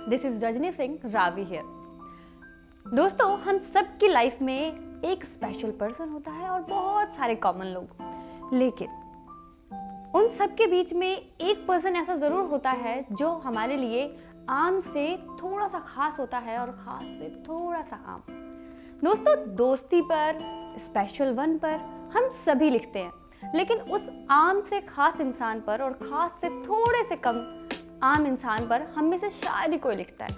This is Rajni Singh Ravi here. दोस्तों, हम सब की लाइफ में एक स्पेशल पर्सन होता है और बहुत सारे कॉमन लोग, लेकिन उन सब के बीच में एक पर्सन ऐसा ज़रूर होता है जो हमारे लिए आम से थोड़ा सा खास होता है और ख़ास से थोड़ा सा आम। दोस्तों, दोस्ती पर, स्पेशल वन पर हम सभी लिखते हैं, लेकिन उस आम से खास इंसान पर और ख़ास से थोड़े से कम आम इंसान पर हम में से शायद ही कोई लिखता है।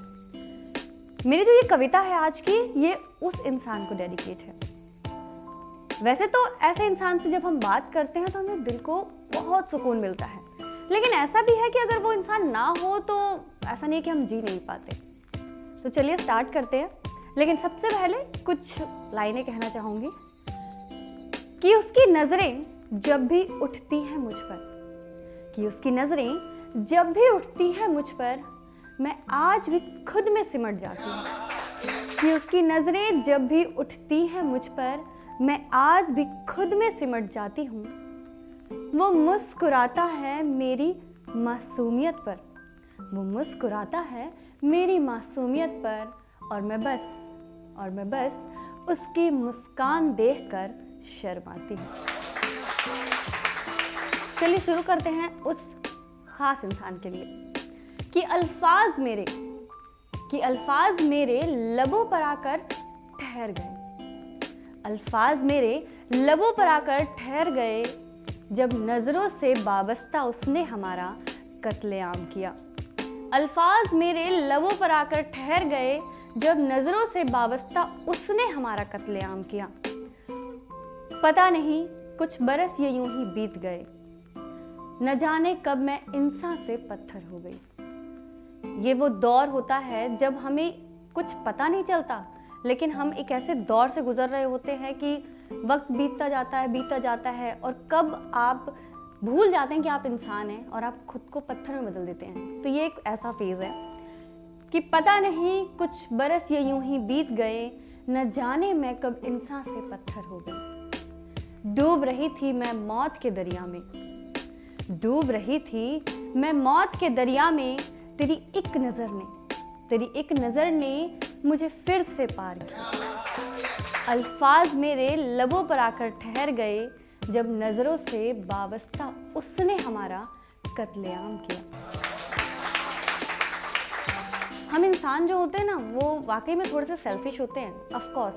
मेरी जो ये कविता है आज की, ये उस इंसान को डेडिकेट है। वैसे तो ऐसे इंसान से जब हम बात करते हैं तो हमें दिल को बहुत सुकून मिलता है, लेकिन ऐसा भी है कि अगर वो इंसान ना हो तो ऐसा नहीं कि हम जी नहीं पाते। तो चलिए स्टार्ट करते हैं, लेकिन सबसे पहले कुछ लाइनें कहना चाहूँगी कि उसकी नज़रें जब भी उठती हैं मुझ पर, कि उसकी नज़रें जब भी उठती हैं मुझ पर, मैं आज भी खुद में सिमट जाती हूँ। कि उसकी नज़रें जब भी उठती हैं मुझ पर, मैं आज भी खुद में सिमट जाती हूँ। वो मुस्कुराता है मेरी मासूमियत पर, वो मुस्कुराता है मेरी मासूमियत पर, और मैं बस उसकी मुस्कान देखकर शर्माती हूँ। चलिए शुरू करते हैं उस खास इंसान के लिए। कि अल्फाज मेरे लबों पर आकर ठहर गए, अल्फाज मेरे लबों पर आकर ठहर गए, जब नज़रों से वाबस्ता उसने हमारा कत्लेआम किया। अल्फाज मेरे लबों पर आकर ठहर गए, जब नज़रों से वाबस्ता उसने हमारा कत्लेआम किया। पता नहीं कुछ बरस ये यूं ही बीत गए, न जाने कब मैं इंसान से पत्थर हो गई। ये वो दौर होता है जब हमें कुछ पता नहीं चलता, लेकिन हम एक ऐसे दौर से गुजर रहे होते हैं कि वक्त बीतता जाता है और कब आप भूल जाते हैं कि आप इंसान हैं और आप खुद को पत्थर में बदल देते हैं। तो ये एक ऐसा फेज़ है कि पता नहीं कुछ बरस ये यूं ही बीत गए, न जाने मैं कब इंसान से पत्थर हो गई। डूब रही थी मैं मौत के दरिया में, डूब रही थी मैं मौत के दरिया में, तेरी एक नज़र ने मुझे फिर से पार किया। अल्फाज मेरे लबों पर आकर ठहर गए, जब नज़रों से वाबस्ता उसने हमारा कत्लेआम किया। हम इंसान जो होते हैं ना, वो वाकई में थोड़े से सेल्फिश होते हैं। ऑफ कोर्स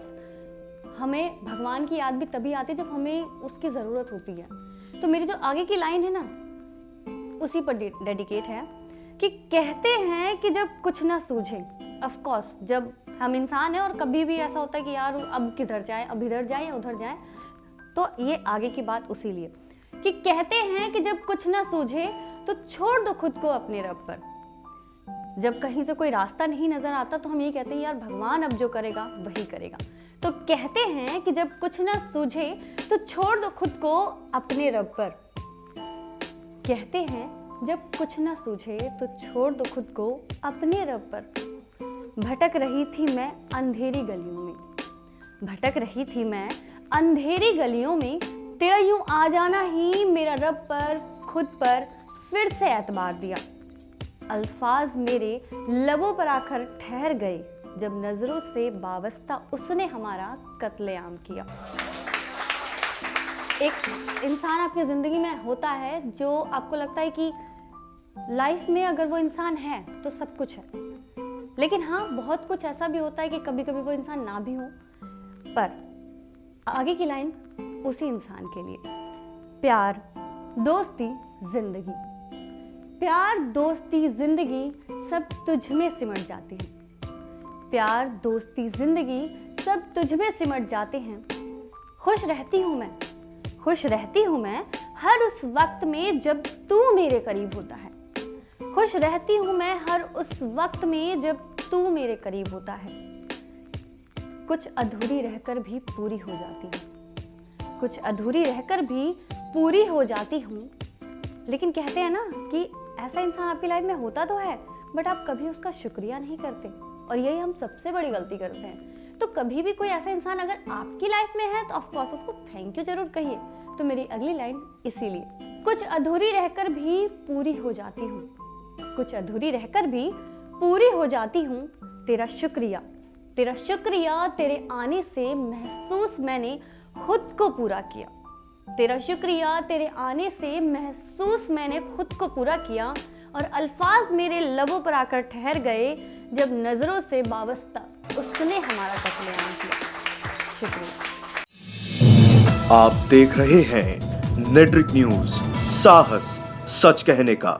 हमें भगवान की याद भी तभी आती है जब हमें उसकी ज़रूरत होती है। तो मेरी जो आगे की लाइन है ना, उसी पर डेडिकेट है कि कहते हैं कि जब कुछ ना सूझे, ऑफ कोर्स जब हम इंसान हैं और कभी भी ऐसा होता है कि यार अब किधर जाए, अब इधर जाए या उधर जाए, तो ये आगे की बात उसी लिए कि कहते हैं कि जब कुछ ना सूझे तो छोड़ दो खुद को अपने रब पर। जब कहीं से कोई रास्ता नहीं नजर आता तो हम ये कहते हैं यार भगवान अब जो करेगा वही करेगा। तो कहते हैं कि जब कुछ ना सूझे तो छोड़ दो खुद को अपने रब पर। कहते हैं जब कुछ ना सूझे तो छोड़ दो खुद को अपने रब पर। भटक रही थी मैं अंधेरी गलियों में, भटक रही थी मैं अंधेरी गलियों में, तेरा यूं आ जाना ही मेरा रब पर खुद पर फिर से एतबार दिया। अल्फाज मेरे लबों पर आकर ठहर गए, जब नजरों से वाबस्ता उसने हमारा कत्लेआम किया। एक इंसान आपकी ज़िंदगी में होता है जो आपको लगता है कि लाइफ में अगर वो इंसान है तो सब कुछ है, लेकिन हाँ बहुत कुछ ऐसा भी होता है कि कभी कभी वो इंसान ना भी हो। पर आगे की लाइन उसी इंसान के लिए। प्यार दोस्ती जिंदगी, प्यार दोस्ती जिंदगी सब तुझ में सिमट जाते हैं। प्यार दोस्ती जिंदगी सब तुझ में सिमट जाते हैं। खुश रहती हूँ मैं हर उस वक्त में जब तू मेरे करीब होता है। खुश रहती हूँ मैं हर उस वक्त में जब तू मेरे करीब होता है। कुछ अधूरी रहकर भी पूरी हो जाती हूँ, कुछ अधूरी रहकर भी पूरी हो जाती हूँ। लेकिन कहते हैं ना कि ऐसा इंसान आपकी लाइफ में होता तो है, बट आप कभी उसका शुक्रिया नहीं करते, और यही हम सबसे बड़ी गलती करते हैं। तो कभी भी कोई ऐसा इंसान अगर आपकी लाइफ में है तो ऑफकोर्स उसको थैंक यू जरूर कहिए। तो मेरी अगली लाइन इसीलिए, कुछ अधूरी रहकर भी पूरी हो जाती हूँ, कुछ अधूरी रहकर भी पूरी हो जाती हूँ तेरा शुक्रिया, तेरा शुक्रिया तेरे आने से महसूस मैंने खुद को पूरा किया, तेरा शुक्रिया तेरे आने से महसूस मैंने खुद को पूरा किया और अल्फाज मेरे लबों पर आकर ठहर गए जब नजरों से वाबस्ता उसने हमारा कत्लेआम किया। शुक्रिया। आप देख रहे हैं नेट्रिक न्यूज, साहस सच कहने का।